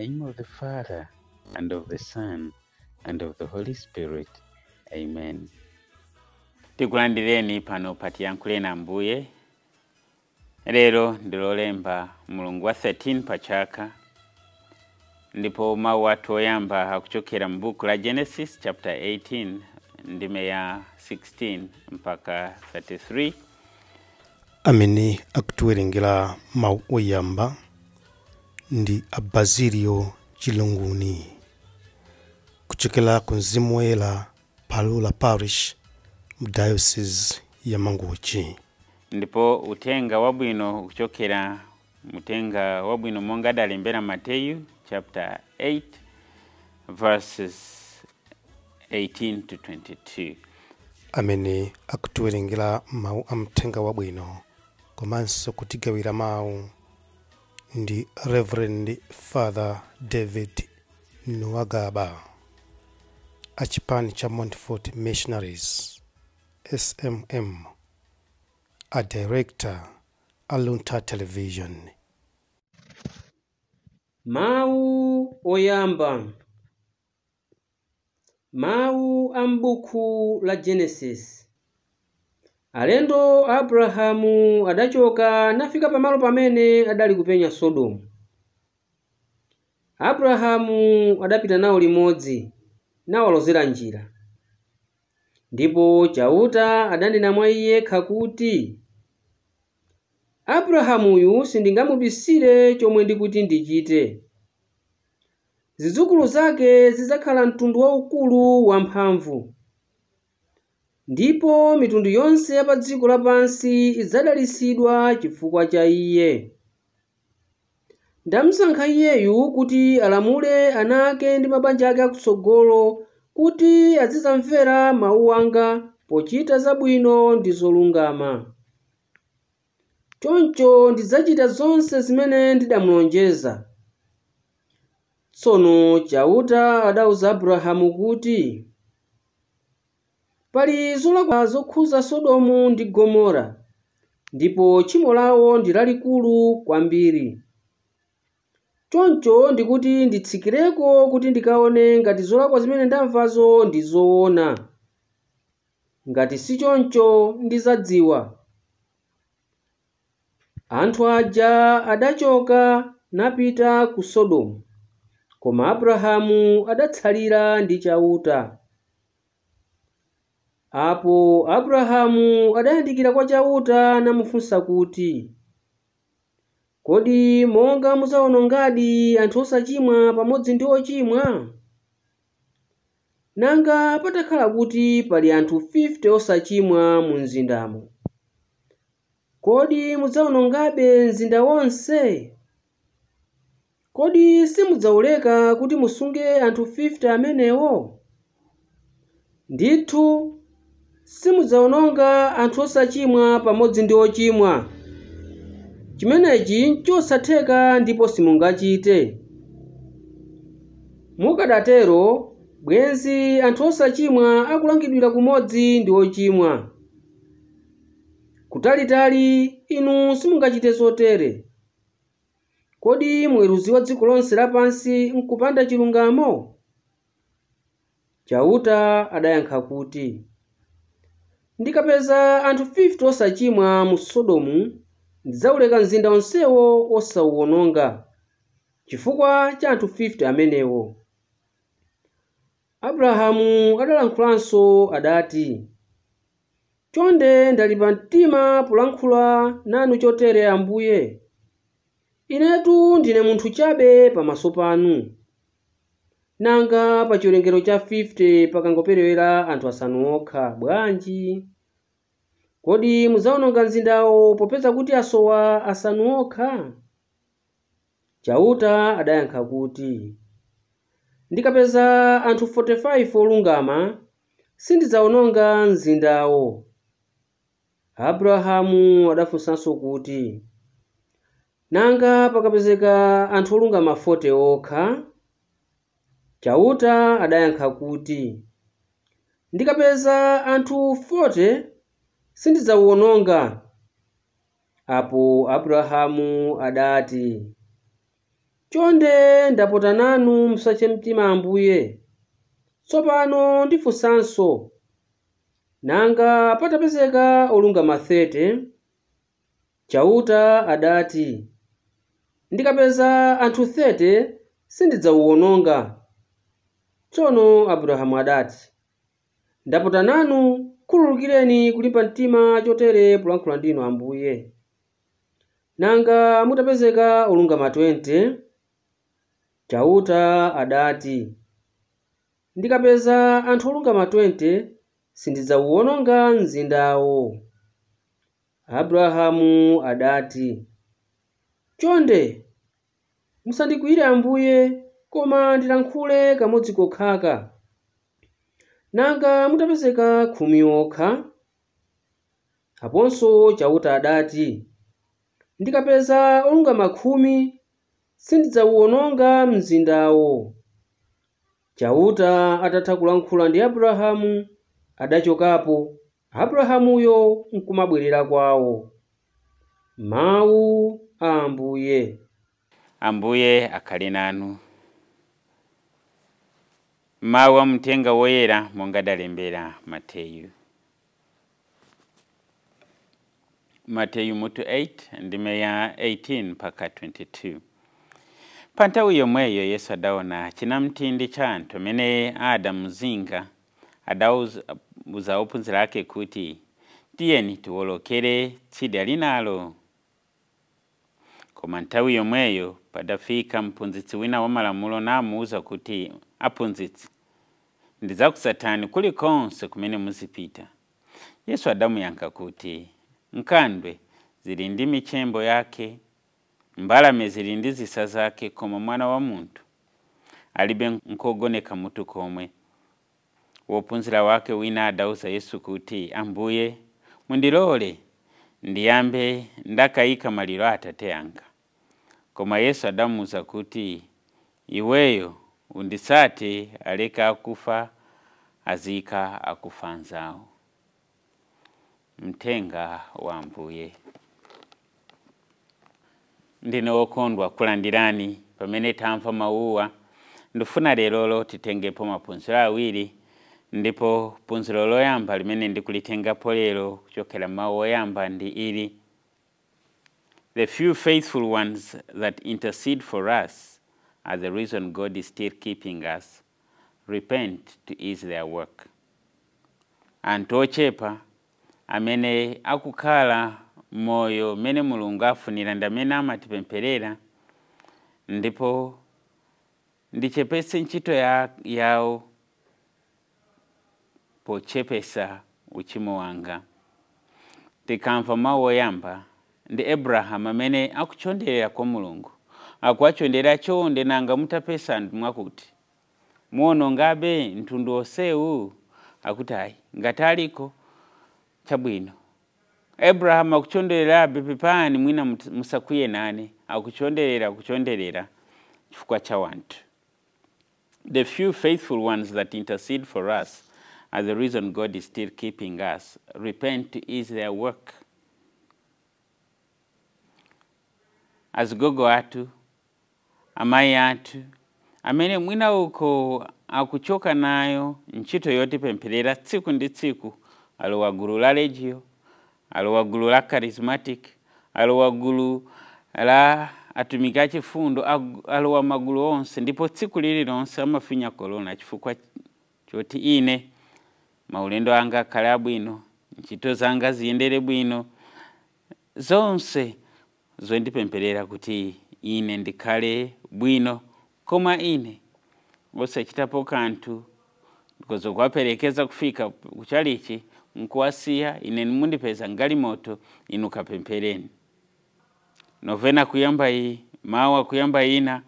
name of the Father, and of the Son, and of the Holy Spirit. Amen. Tikulandireni pano patiyankhule na Ambuye. Lero ndilolemba mulungu wa 13 pachaka. Ndipo mawu athu oyamba akuchokera m'buku la Genesis chapter 18 ndime ya 16 mpaka 33. Amene akutiwerengera mawu oyamba ndi Abazilio Chilunguni kuchokera ku Mzimu Woyera Palula Parish mu Diocese ya Mangochi. Ndipo utenga wabwino kuchokera mutenga wabwino monga dalembera Mateyu chapter 8 verses 18 to 22. Amene akutiwerengera mawu amtenga wabwino komanso kutigawira mawu ndi Reverend Father David Nwagaba achipani cha Montfort Missionaries SMM, a director Alunta Television. Mawu oyamba. Mawu ambuku la Genesis. Alendo Abrahamu adachoka nafika pamalo pamene adali kupenya Sodomu. Abrahamu adapita nawo limodzi nawalozera njira. Ndipo chauta adanena mwa iye kuti, Abrahamuyu sindingamubisire chomwe ndikuti ndichite. Zidzukulu zake zidzakhala mtundu waukulu wamphamvu. Ndipo mitundu yonse ya pa dziko lapansi idzadalitsidwa chifukwa cha iye. Ndamusankha iyeyu kuti alamule ana ake ndi mabanja ake akutsogolo kuti azidzamvera mawu anga pochita zabwino ndi zolungama. Choncho ndidzachita zonse zimene ndidamulonjeza. Tsono chauta adauza Abrahamu kuti, pali zolakwa zokhuza Sodomu ndi Gomora, ndipo tchimo lawo ndi lalikulu kwambiri. Choncho ndikuti nditsikireko kuti ndikaone ngati zolakwa zimene ndamvazo ndi zoona. Ngati si choncho ndidzadziwa. Anthu aja adachoka napita ku Sodomu, koma Abrahamu adatsalira ndi chauta. Apo Abrahamu adayandikira kwa chauta namufunsa kuti, kodi monga mudzawonongadi anthu osachimwa pamodzi ndi ochimwa? Nanga patakhala kuti pali anthu 50 osachimwa mu mzindamo, kodi mudzawonongabe mzinda wonse? Kodi simudzawuleka kuti musunge anthu 50 amenewo? Ndithu simudzawononga anthu osachimwa pamodzi ndi ochimwa. Chimenechi nchosatheka ndipo simungachite. Mukadatero bwenzi anthu osachimwa akulangidwira kumodzi ndi ochimwa. Kutalitali inu simungachite zotere. Kodi mweruzi wa dziko lonse lapansi nkupanda chilungamo? Chauta adayankha kuti, ndikapeza anthu 50 osachimwa mu Sodomu, ndidzawuleka mzinda onsewo osawuwononga chifukwa cha anthu 50 amenewo. Abrahamu adalankhulanso adati, chonde ndalipa mtima polankhula nanu chotere Ambuye. Inetu ndine munthu chabe pamaso panu. Nanga pa chiwerengero cha 50 pakangoperewera anthu asanu okha bwanji? Kodi mudzawononga mzindawo popeza kuti asowa asanu okha? Chauta adayankha kuti, ndikapeza anthu 45 olungama, sindidzawononga mzindawo. Abrahamu adafunsanso kuti, nanga pakapezeka anthu olungama 40 okha? Chauta adayankha kuti, ndikapeza anthu 40, sindidzawononga. Apo Abrahamu adati, Chonde ndapota nanu musache mtima Ambuye. Tsopano ndifunsanso, nanga patapezeka olungama 30, Chauta adati, ndikapeza anthu 30 sindidzawuwononga. Tsono Abrahamu adati, ndapota nanu, khululukireni kulimba mtima chotere polankhula ndinu Ambuye. Nanga mutapezeka olungama 20, Chauta adati, ndikapeza anthu olungama 20 sindidzawuwononga mzindawo. Abrahamu adati, chonde musandikwiyire Ambuye, koma ndilankhule kamodzi kokhaka. Nanga mutapezeka 10 okha? Aponso Chauta adati, ndikapeza olungama 10 sindidzawuwononga mzindawo. Chauta atatha kulankhula ndi Abrahamu, adachokapo. Abrahamuyo nkumabwerera kwawo. Mawu a Ambuye. Ambuye akhale nanu. Mawu a mtenga woyera monga adalembera Mateyu. Mateyu mutu 8 ndime ya 18 mpaka 22. Pa nthawi yomweyo Yesu adaona chinamtindi cha anthu amene adamuzinga, adawuza ophunzira ake kuti, tiyeni tiwolokere tsidya linalo. Koma nthawi yomweyo padafika mphunzitsi wina wa malamulo namuwuza kuti, aphunzitsi, ndidzakutsatani kulikonse kumene muzipita. Yesu adamuyankha kuti, nkhandwe zili ndi michembo yake, mbalame zili ndi zisa zake, koma mwana wa munthu alibe nkogoneka mutu komwe. Wophunzira wake wina adawuza Yesu kuti, Ambuye, mundilole ndiyambe ndakayika maliro a Atate anga. Koma Yesu adamuwuza kuti, iweyo unditsate, aleka akufa azika akufa anzawo. Mthenga wa Ambuye. Ndine wokondwa kulandirani pamene tamva mawuwa. Ndifuna lero titengepo maphunziro awiri, ndipo phunziro loyamba limene ndikulitengapo lero kuchokera mawu oyamba ndi ili: The few faithful ones that intercede for us are the reason God is still keeping us. Repent to ease their work. Anthu ochepa amene akukhala moyo mene Mulungu afunira ndi amene amatipempherera, ndipo ndichepetse ntchito yawo pochepesa uchimo wanga. Tikamva mawu oyamba ndi Abrahamu amene akuchonderera kwa Mulungu, akuachondera chonde nanga mutapesa anthu mwakuti muwonongabe mtundu onsewu, akuti ayi ngati aliko chabwino. Abrahamu akuchondererabe pepani mwina musakwiye nane, akuchonderera chifukwa cha wanthu. The few faithful ones that intercede for us are the reason God is still keeping us. Repent to ease their work. Azigogo atu, amayi atu, amene mwina uko akuchoka nayo ntchito yotipempherera tsiku ndi tsiku, alowa gulu la Legio, alowa gulu la Charismatic, alowa gulu la atumiki achifundo, alowa magulu onse, ndipo tsiku lililonse amafinya kolona chifukwa choti ine maulendo anga akhale abwino, ntchito zanga ziyendere bwino, zonse zondipempherera kuti ine ndikhale bwino. Koma ine osachitapo kanthu, ndikozokuwaperekeza kufika kuchalichi nkuwasiya, ine nimundipeza ngalimoto, inu kapemphereni. Novena kuyamba iyi, mawa kuyamba ina,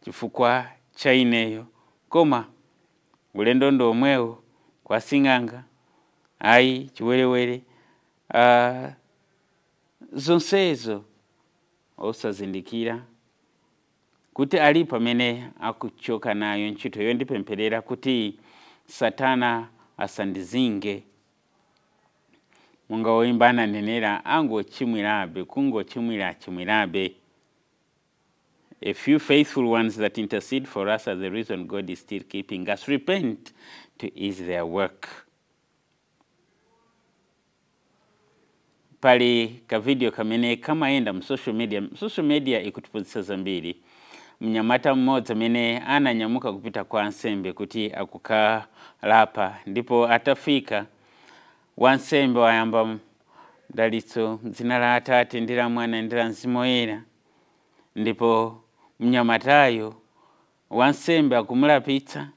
chifukwa cha ineyo. Koma ulendo ndo omwewo kwa sing'anga, ayi chiwerewere, zonsezo osazindikira kuti alipo amene akuchoka nayo ntchito yondipempherera kuti Satana asandizinge. Munga woyimba ananenera, angochimwirabe, kungochimwirabe. a few faithful ones that intercede for us are the reason God is still keeping us. Repent to ease their work. Pali ka video kamene kamaenda social media ikutupuzisa zambiri. Mnyamata mmoja mene ananyamuka kupita kwa Nsembe kuti akukaa lapa, ndipo atafika wansembe wayamba dalitso m'dzina la Atate ndi la Mwana ndi la Mzimu Woyera, ndipo mnyamatayo wansembe akumulapitsa,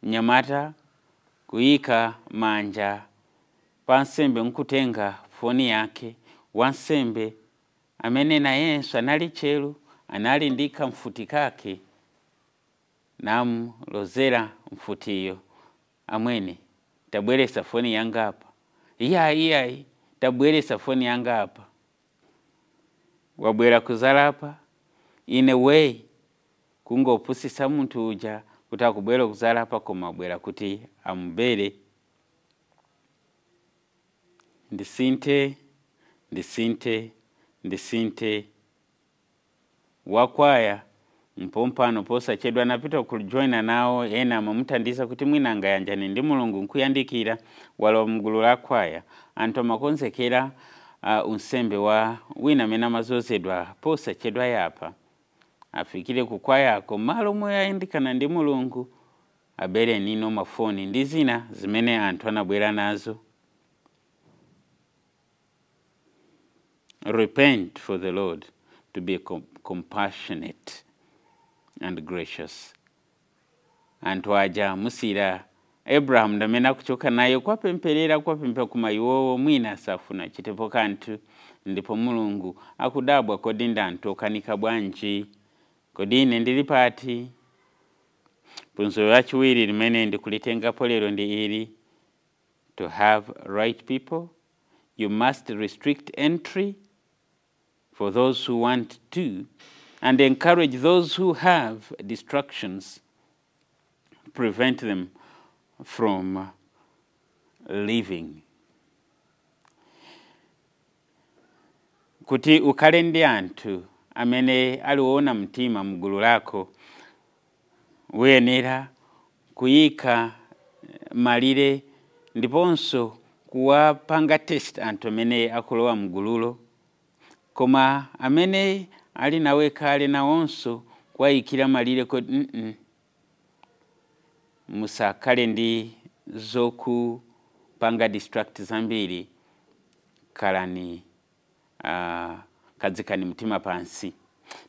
mnyamata kuyika manja pa nsembe nkutenga foni yake. Wansembe amene nayenso anali chelu, anali ndi kamfuti kake, namulozera mfutiyo, amwene tabweresa foni yanga apa. Iyayi tabweresa foni yanga apa. Wabwera kuzalapa in a way kungopusisa muntu uja kuti akubwera kuzalapa, koma abwera kuti amubere. Ndisinte wakwaya mpompano posa chedwa napita kujoina nawo ena mamutandiza kuti mwinanga yanjani ndi Mulungu nkuyandikira walo mgulu la kwaya anto makonzekera unsembe wa wina mena mazozedwa posa chedwa yapa afikire kukwaya ko malo moya indikana ndi Mulungu abere nino mafoni ndi zina zimene anthu anabwera nazo. Repent for the Lord to be compassionate and gracious. Anthu aja musira Abraham ndamena kuchoka nayo kwa pemperera kuma iwowo mwina safuna chitepo kanthu, ndipo Mulungu akudabwa kodi ndantu okanika bwanji, kodi ine ndili pati. Phunziro lachiwiri limene ndikulitengapo lero ndi ili: to have right people, you must restrict entry for those who want to, and encourage those who have distractions, prevent them from living. Kuti ukale ndi anthu amene aliwona mtima mgulu lako, uyenera kuyika malire ndiponso kuwapanga test anthu amene akulowa mgululo, koma amene ali nawe kale nawonso kuwayikira malire kodi musakale ndi zokupanga distract zambiri, kalani kadzikani mtima pansi.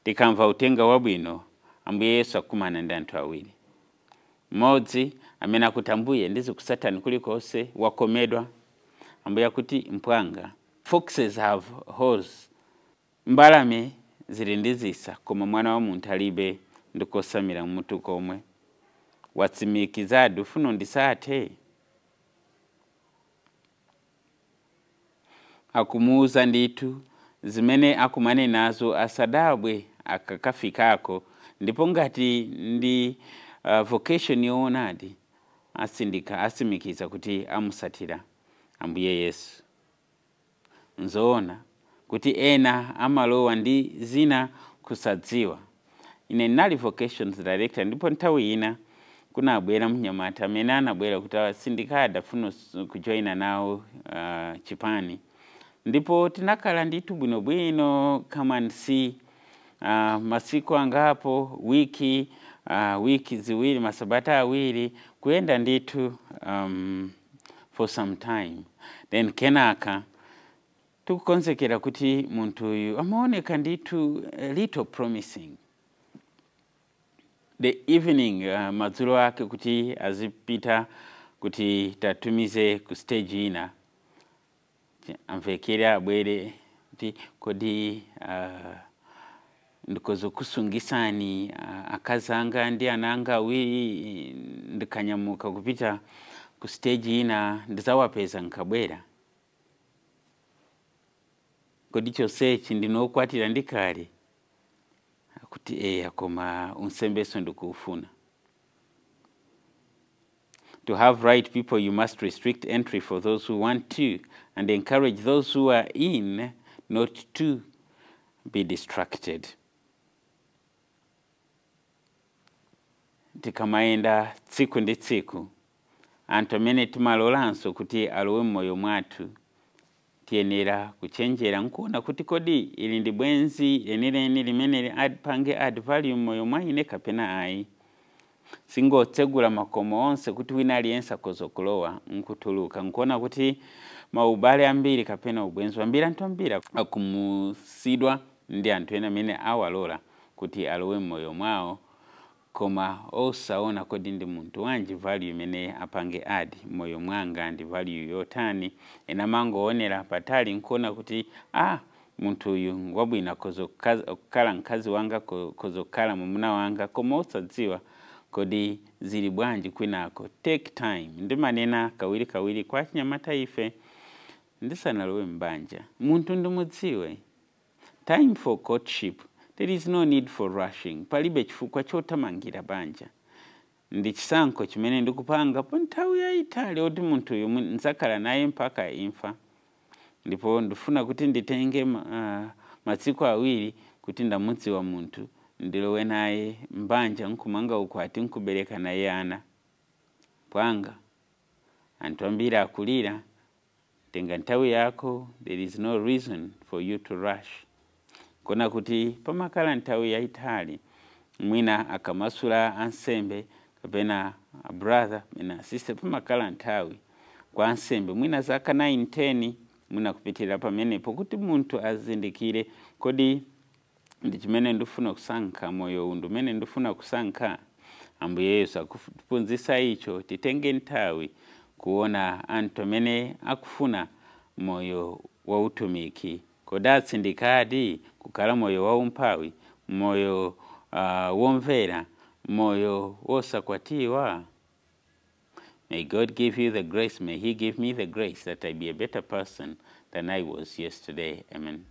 Tikamva utenga wabwino, Ambuye Yesu akumana ndi anthu awiri. Mmodzi amene akuti Ambuye ndizi ku Satani kulikonse wakomedwa. Ambuye akuti mpwanga, foxes have holes, mbalame zili ndi zisa, koma mwana wa munthu alibe ndikosamira mutu komwe. Watsimikizadi ufuno ndisathe. Akumuuza nditu zimene akumane nazo asadabwe akakafikako, ndipo ngati ndi vocation yoonadi asimikiza kuti amusatira Ambuye Yesu. Nzoona kuti ena amalowa ndi zina kusadziwa. Ine nali vocations director, ndipo nthawi ina kunabwera mnyamata amene anabwera kuti sindikada funo kujoina nawo chipani, ndipo tinakhala nditu bwinobwino kama nsi masiku angapo, wiki ziwiri, masabata awiri, kuenda nditu for some time. Then kenaka tukonzekera kuti muntu uyu amaoneka nditu little promising. The evening madzulo ake kuti azipita kuti tatumize ku stage ina, amvekera abwere kuti kodi ndikozokusungisani akazanga ndi ananga awiri ndikanyamuka kupita ku stage ina ndizawapeza nkabwera. Kodi chosechi ndinokwatira ndikale kuti koma unsembeso ndikufuna. To have right people, you must restrict entry for those who want to, and encourage those who are in not to be distracted. tikamayenda tsiku ndi tsiku anthu amene timalolanso kuti alowe mmoyo mwathu tiyenera kuchenjera nkuona kuti kodi ili ndi bwenzi lenileni limene pange add value mmoyo mwa ine kapena ayi. Singotsegula makomo onse kuti wina aliyense akozokulowa nkutuluka nkuona kuti maubale ambiri kapena ubwenzi ambiri anthu ambiri akumusidwa ndi anthu ena amene awalola kuti alowe mmoyo mwawo koma osaona kodi ndi munthu wanji value imene apange add moyo mwanga ndi value yotani. Ena mangoonera patali nkuona kuti munthu uyu ngwabwina kukhala mkazi wanga kukhala mwamuna wanga koma osadziwa kodi zili bwanji kwinako. Take time. Ndimanena kawiri kwa chinyamata ife ndisanalowe mbanja munthu ndimudziwe. Time for courtship. There is no need for rushing. Palibe chifukwa chotamangira banja. Ndi chisankho chimene ndikupanga pa nthawi yayitali oti munthu uyu nzakhala naye mpaka imfa. Ndipo ndifuna kuti nditenge masiku awiri kuti ndamudziwa munthu ndilowe naye mbanja nkumanga ukwati nkubereka naye ana. Pwanga anthu ambiri akulira. Tenga nthawi yako. There is no reason for you to rush. Kona kuti pamakala nthawi yayitali mwina akamasula ansembe kapena a brother na sister pamakala nthawi kwa ansembe mwina zaka 9-10 mwina kupitira pamenepo kuti munthu azindikire kodi ndi chimene ndifuna kusankha moyo undu mene ndifuna kusankha. Ambuye Yesu akufunzisa icho titenge nthawi kuona anthu amene akufuna moyo wa utumiki. Kodatsi ndikadi kukhala moyo wa umphawi, moyo womvera, moyo wosakwatiwa. May God give you the grace. May He give me the grace that I be a better person than I was yesterday. Amen.